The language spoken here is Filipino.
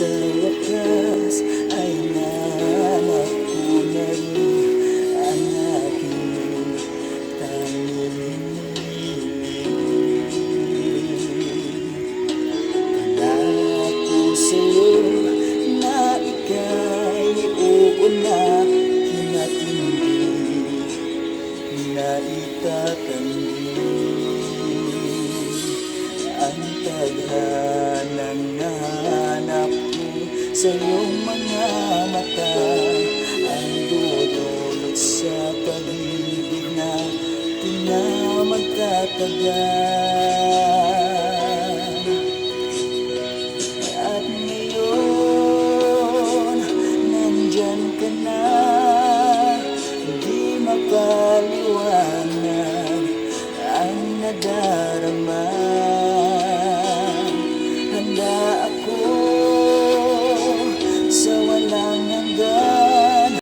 sa wakas ay nanak ko na rin ang aking tanongin. Pangako sa'yo na ika'y uuuna, kinatindi na itatanggi ang tadhanang nahanap ko sa iyong mga mata, ang dudulot sa pag-ibig na di na magtatagal.